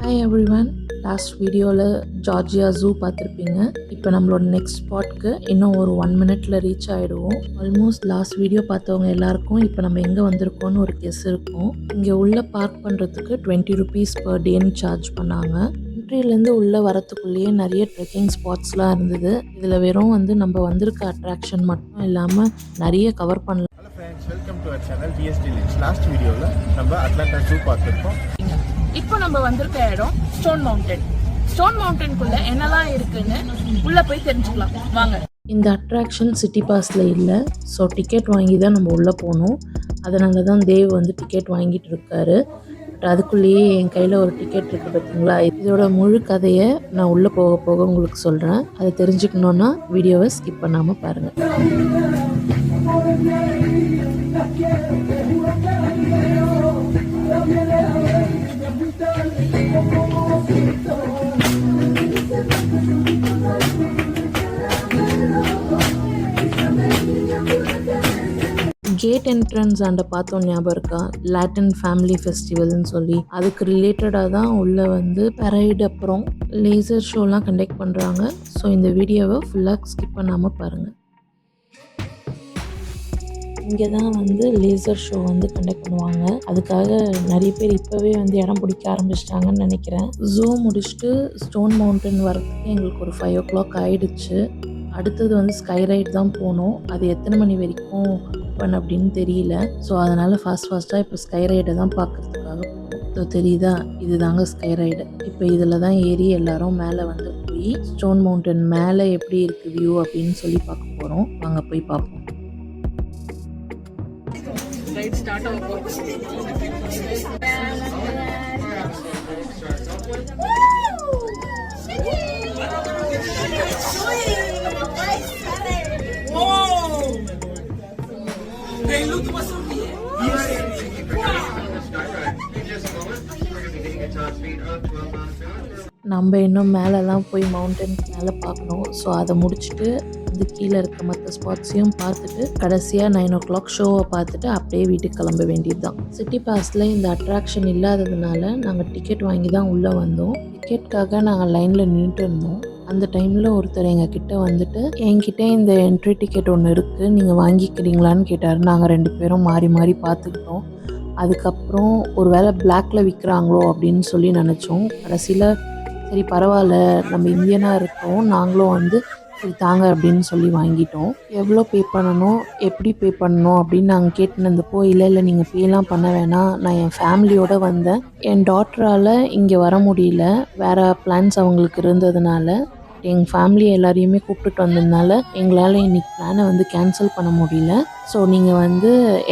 Hi everyone, last வீடியோவில் Georgia zoo பார்த்துருப்பீங்க. இப்போ நம்மளோட நெக்ஸ்ட் ஸ்பாட்க்கு இன்னும் ஒரு 1 மினிட்ல ரீச் ஆகிடுவோம். ஆல்மோஸ்ட் லாஸ்ட் வீடியோ பார்த்தவங்க எல்லாருக்கும் இப்போ நம்ம எங்கே வந்திருக்கோன்னு ஒரு கெஸ் இருக்கும். இங்கே உள்ளே பார்க் பண்ணுறதுக்கு 20 rupees per டேன்னு சார்ஜ் பண்ணாங்க. என்ட்ரிலேருந்து உள்ளே வரத்துக்குள்ளேயே நிறைய ட்ரெக்கிங் ஸ்பாட்ஸ்லாம் இருந்தது. இதில் வெறும் நம்ம வந்திருக்க அட்ராக்ஷன் மட்டும் இல்லாமல் நிறைய கவர் பண்ணலாம். Welcome to our channel TST lits. Last வீடியோவில் நம்ம அட்லாண்டா ஜூ பார்த்துருக்கோம். இப்போ நம்ம வந்திருக்க இடம் ஸ்டோன் மவுண்டன். ஸ்டோன் மவுண்டனுக்குள்ள என்னெல்லாம் இருக்குன்னு உள்ள போய் தெரிஞ்சுக்கலாம் வாங்க. இந்த அட்ராக்ஷன் சிட்டி பாஸில் இல்லை, ஸோ டிக்கெட் வாங்கி தான் நம்ம உள்ளே போகணும். அதனால தான் தேவ் டிக்கெட் வாங்கிட்டு இருக்காரு. பட் அதுக்குள்ளேயே என் கையில் ஒரு டிக்கெட் இருக்குது பார்த்தீங்களா. இதோட முழு கதையை நான் உள்ளே போக போக உங்களுக்கு சொல்கிறேன். அதை தெரிஞ்சுக்கணுன்னா வீடியோவை ஸ்கிப் பண்ணாமல் பாருங்கள். கேட் என்ட்ரன்ஸ் ஆண்ட பார்த்தோம், ஞாபகம் இருக்கா? லாட்டின் ஃபேமிலி ஃபெஸ்டிவல்னு சொல்லி அதுக்கு ரிலேட்டடாக தான் உள்ளே பரைடு அப்புறம் லேசர் ஷோலாம் கண்டக்ட் பண்ணுறாங்க. ஸோ இந்த வீடியோவை ஃபுல்லாக ஸ்கிப் பண்ணாமல் பாருங்கள். இங்கே தான் லேசர் ஷோ கண்டக்ட் பண்ணுவாங்க. அதுக்காக நிறைய பேர் இப்போவே இடம் பிடிக்க ஆரம்பிச்சிட்டாங்கன்னு நினைக்கிறேன். ஜூ முடிச்சுட்டு ஸ்டோன் மவுண்டன் வரதுக்கு எங்களுக்கு ஒரு 5 o'clock ஆகிடுச்சு. அடுத்தது ஸ்கை ரைட் தான் போனோம். அது எத்தனை மணி வரைக்கும் ஓப்பன் அப்படின்னு தெரியல. ஸோ அதனால் ஃபாஸ்ட்டாக இப்போ ஸ்கை ரைடை தான் பார்க்குறதுக்காக போனோம். தெரியுதா, இது தாங்க ஸ்கை ரைடு. இப்போ இதில் தான் ஏறி எல்லாரும் மேலே போய் ஸ்டோன் மவுண்டன் மேலே எப்படி இருக்குது வியூ அப்படின்னு சொல்லி பார்க்க போகிறோம். வாங்க போய் பார்ப்போம். நம்ம இன்னும் மேலெல்லாம் போய் மவுண்டன்ஸ் மேலே பார்க்கணும். ஸோ அதை முடிச்சுட்டு கீழே இருக்க மற்ற ஸ்பாட்ஸையும் பார்த்துட்டு கடைசியாக 9 o'clock ஷோவை பார்த்துட்டு அப்படியே வீட்டுக்கு கிளம்ப வேண்டியது தான். சிட்டி பாஸில் இந்த அட்ராக்ஷன் இல்லாததுனால நாங்கள் டிக்கெட் வாங்கி தான் உள்ளே வந்தோம். டிக்கெட்டுக்காக நாங்கள் லைனில் நின்றுட்டு இருந்தோம். அந்த டைமில் ஒருத்தர் எங்கள் கிட்டே என்கிட்ட இந்த என்ட்ரி டிக்கெட் ஒன்று இருக்குது, நீங்கள் வாங்கிக்கிறீங்களான்னு கேட்டார். நாங்கள் 2 பேரும் மாறி மாறி பார்த்துக்கிட்டோம். அதுக்கப்புறம் ஒரு வேளை பிளாக்ல விற்கிறாங்களோ அப்படின்னு சொல்லி நினச்சோம். கடைசியில் சரி பரவாயில்ல, நம்ம இந்தியனாக இருக்கோம், நாங்களும் சரி தாங்க அப்படின்னு சொல்லி வாங்கிட்டோம். எவ்வளோ பே பண்ணணும், எப்படி பே பண்ணணும் அப்படின்னு நாங்கள் கேட்டுனப்போ இல்லை நீங்கள் பேலாம் பண்ண வேணாம், நான் என் ஃபேமிலியோடு வந்தேன், என் டாட்டரால் இங்கே வர முடியல, வேறு பிளான்ஸ் அவங்களுக்கு இருந்ததுனால எங்கள் ஃபேமிலி எல்லாரையுமே கூப்பிட்டுட்டு வந்ததுனால எங்களால் இன்றைக்கி பிளானை கேன்சல் பண்ண முடியல. ஸோ நீங்கள்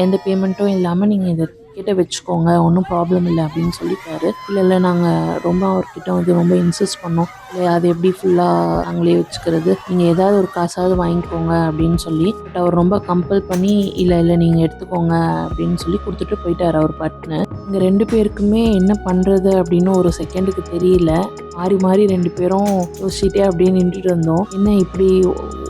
எந்த பேமெண்ட்டும் இல்லாமல் நீங்கள் இதை கிட்ட வச்சுக்கோங்க, ஒன்றும் ப்ராப்ளம் இல்லை அப்படின்னு சொல்லிட்டாரு. இல்லை நாங்கள் அவர்கிட்ட ரொம்ப இன்சிஸ்ட் பண்ணோம். இல்லை அது எப்படி ஃபுல்லாக நாங்களே வச்சுக்கிறது, நீங்கள் ஏதாவது ஒரு காசாவது வாங்கிக்கோங்க அப்படின்னு சொல்லி. பட் அவர் ரொம்ப கம்பல் பண்ணி இல்லை நீங்கள் எடுத்துக்கோங்க அப்படின்னு சொல்லி கொடுத்துட்டு போயிட்டார் அவர் பாட்டுன்னு. இங்கே 2 பேருக்குமே என்ன பண்ணுறது அப்படின்னு ஒரு செகண்டுக்கு தெரியல. மாறி மாறி 2 பேரும் யோசிச்சுட்டே அப்படியே நின்றுட்டு இருந்தோம். என்ன இப்படி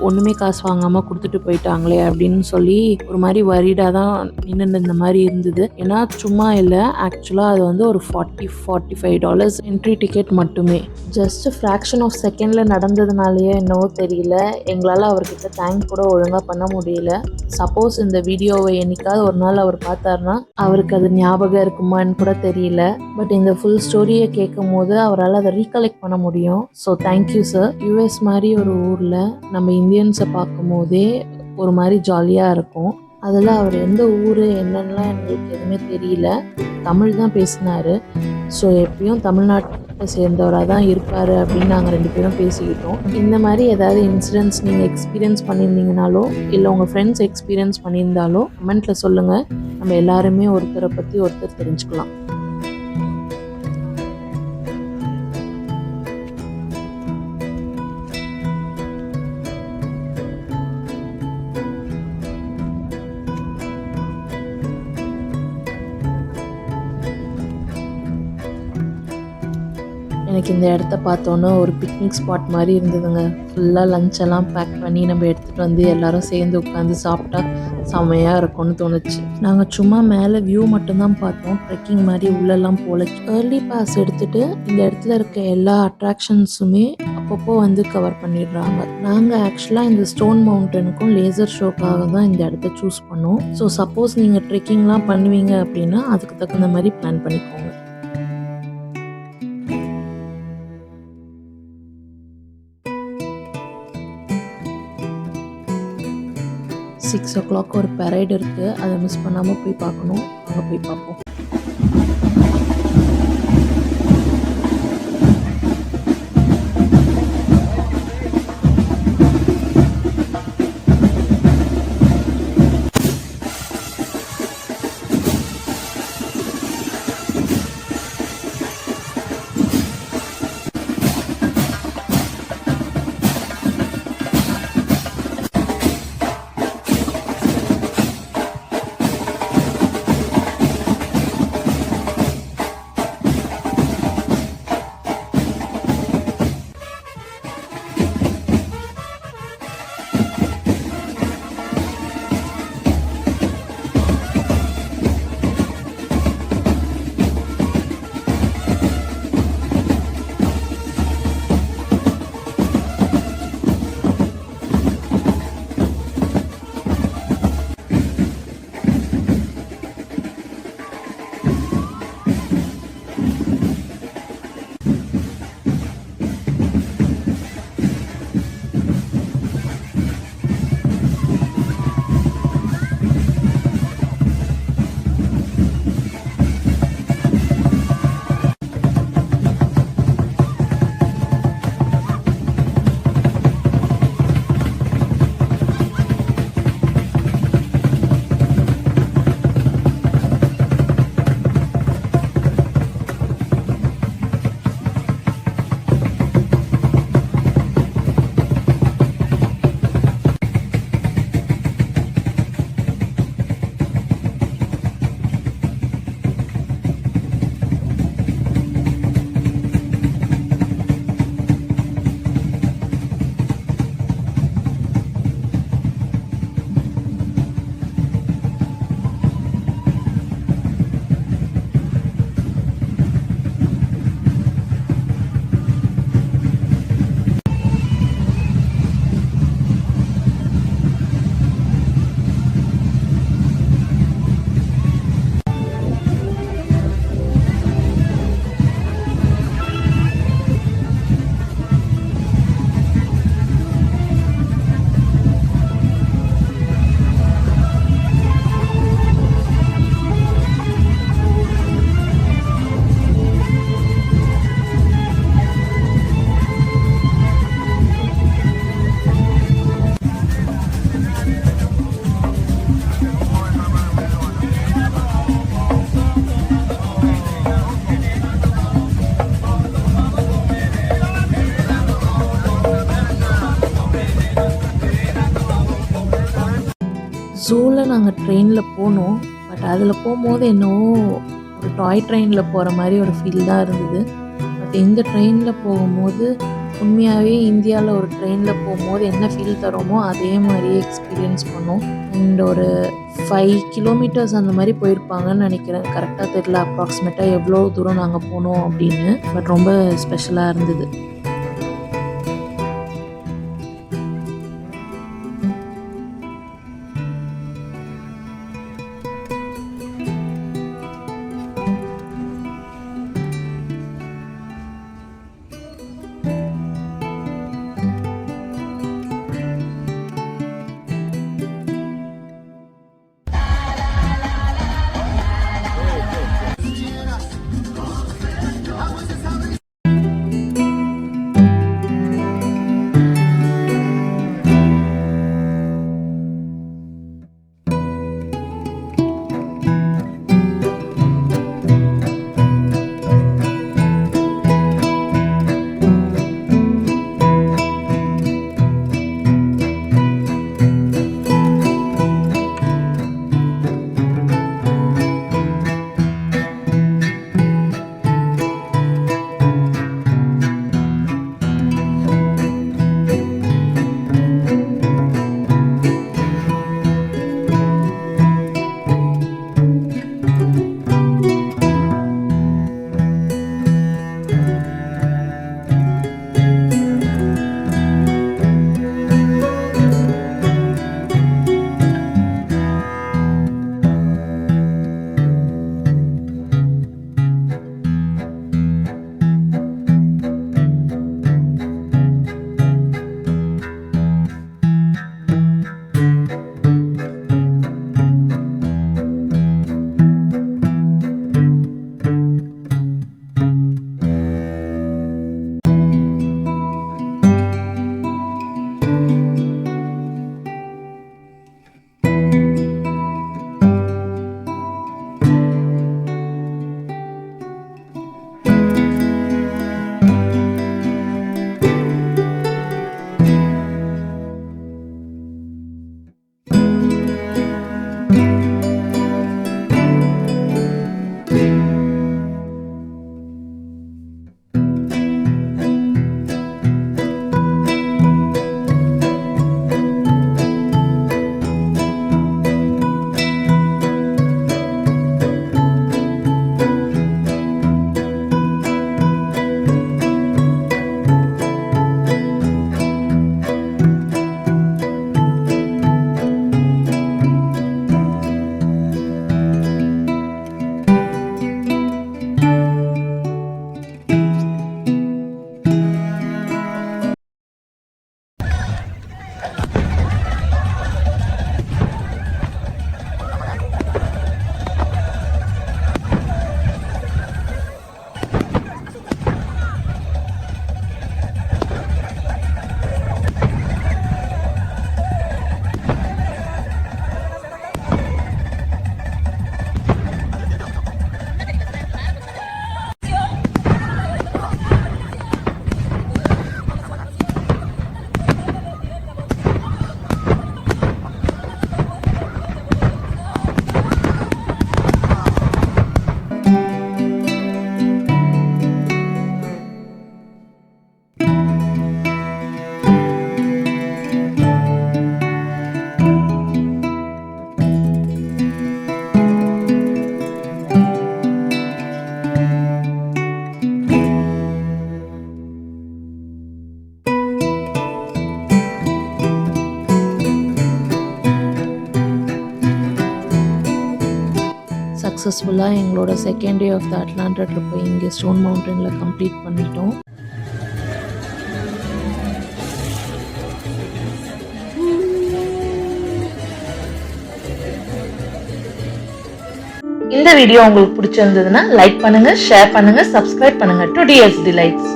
ஒன்றுமே காசு வாங்காமல் கொடுத்துட்டு போயிட்டாங்களே அப்படின்னு சொல்லி ஒரு மாதிரி வரிடாக தான் நின்று இந்த மாதிரி இருந்தது. ஏன்னா சும்மா இல்லை, ஆக்சுவலாக அது ஒரு $45 என்ட்ரி டிக்கெட் மட்டுமே. ஜஸ்ட் ஃப்ராக்ஷன் ஆஃப் செகண்டில் நடந்ததுனாலேயே என்னவோ தெரியல, எங்களால் அவர்கிட்ட தேங்க் கூட ஒழுங்காக பண்ண முடியல. சப்போஸ் இந்த வீடியோவை என்னைக்காவது ஒரு நாள் அவர் பார்த்தாருன்னா அவருக்கு அது ஞாபகம் இருக்குமான்னு கூட தெரியல. பட் இந்த ஃபுல் ஸ்டோரியை கேட்கும் போது அவரால் அதை ரீகலெக்ட் பண்ண முடியும். So thank you sir. யூஎஸ் மாதிரி ஒரு ஊரில் நம்ம இந்தியன்ஸை பார்க்கும் போதே ஒரு மாதிரி ஜாலியாக இருக்கும். அதில் அவர் எந்த ஊர் என்னென்னலாம் எங்களுக்கு எதுவுமே தெரியல, தமிழ் தான் பேசினார். ஸோ எப்பயும் தமிழ்நாட்டை சேர்ந்தவராக தான் இருப்பார் அப்படின்னு நாங்கள் 2 பேரும் பேசிக்கிட்டோம். இந்த மாதிரி ஏதாவது இன்சிடென்ட்ஸ் நீங்கள் எக்ஸ்பீரியன்ஸ் பண்ணியிருந்தீங்கனாலோ இல்லை உங்கள் ஃப்ரெண்ட்ஸ் எக்ஸ்பீரியன்ஸ் பண்ணியிருந்தாலோ கமெண்ட்டில் சொல்லுங்கள். நம்ம எல்லாருமே ஒருத்தரை பற்றி ஒருத்தர் தெரிஞ்சுக்கலாம். எனக்கு இந்த இடத்த பார்த்தோன்னே ஒரு பிக்னிக் ஸ்பாட் மாதிரி இருந்ததுங்க. ஃபுல்லாக லஞ்செல்லாம் பேக் பண்ணி நம்ம எடுத்துகிட்டு எல்லோரும் சேர்ந்து உட்காந்து சாப்பிட்டா செம்மையாக இருக்கும்னு தோணுச்சு. நாங்கள் சும்மா மேலே வியூ மட்டும்தான் பார்த்தோம், ட்ரெக்கிங் மாதிரி உள்ளெல்லாம் போல. ஏர்லி பாஸ் எடுத்துகிட்டு இந்த இடத்துல இருக்க எல்லா அட்ராக்ஷன்ஸுமே அப்பப்போ வந்து கவர் பண்ணிடுறாங்க. நாங்கள் ஆக்சுவலாக இந்த ஸ்டோன் மவுண்டனுக்கும் லேசர் ஷோக்காக தான் இந்த இடத்த சூஸ் பண்ணோம். ஸோ சப்போஸ் நீங்கள் ட்ரெக்கிங்லாம் பண்ணுவீங்க அப்படின்னா அதுக்கு தகுந்த மாதிரி பிளான் பண்ணிக்கோங்க. 6 o'clock ஒரு பெரைட் இருக்குது, அதை மிஸ் பண்ணாமல் போய் பார்க்கணும். அங்கே போய் பார்ப்போம். ஜூவில் நாங்கள் ட்ரெயினில் போனோம். பட் அதில் போகும்போது என்னவோ ஒரு டாய் ட்ரெயினில் போகிற மாதிரி ஒரு ஃபீல் தான் இருந்தது. பட் இந்த ட்ரெயினில் போகும்போது உண்மையாகவே இந்தியாவில் ஒரு ட்ரெயினில் போகும்போது என்ன ஃபீல் தரோமோ அதே மாதிரியே எக்ஸ்பீரியன்ஸ் பண்ணோம். அண்ட் ஒரு 5 கிலோமீட்டர்ஸ் அந்த மாதிரி போயிருப்பாங்கன்னு நினைக்கிறேன். கரெக்டாக தெரியல அப்ராக்சிமேட்டாக எவ்வளோ தூரம் நாங்கள் போனோம் அப்படின்னு. பட் ரொம்ப ஸ்பெஷலாக இருந்தது. சக்ஸஸ்ஃபுல்லாக எங்களோட second day of the Atlanta ட்ரிப்பை இங்கே ஸ்டோன் மவுண்டனில் கம்ப்ளீட் பண்ணிட்டோம். இந்த வீடியோ உங்களுக்கு பிடிச்சிருந்ததுன்னா லைக் பண்ணுங்க, ஷேர் பண்ணுங்க, சப்ஸ்கிரைப் பண்ணுங்க டு டிஎஸ் டிலைட்ஸ்.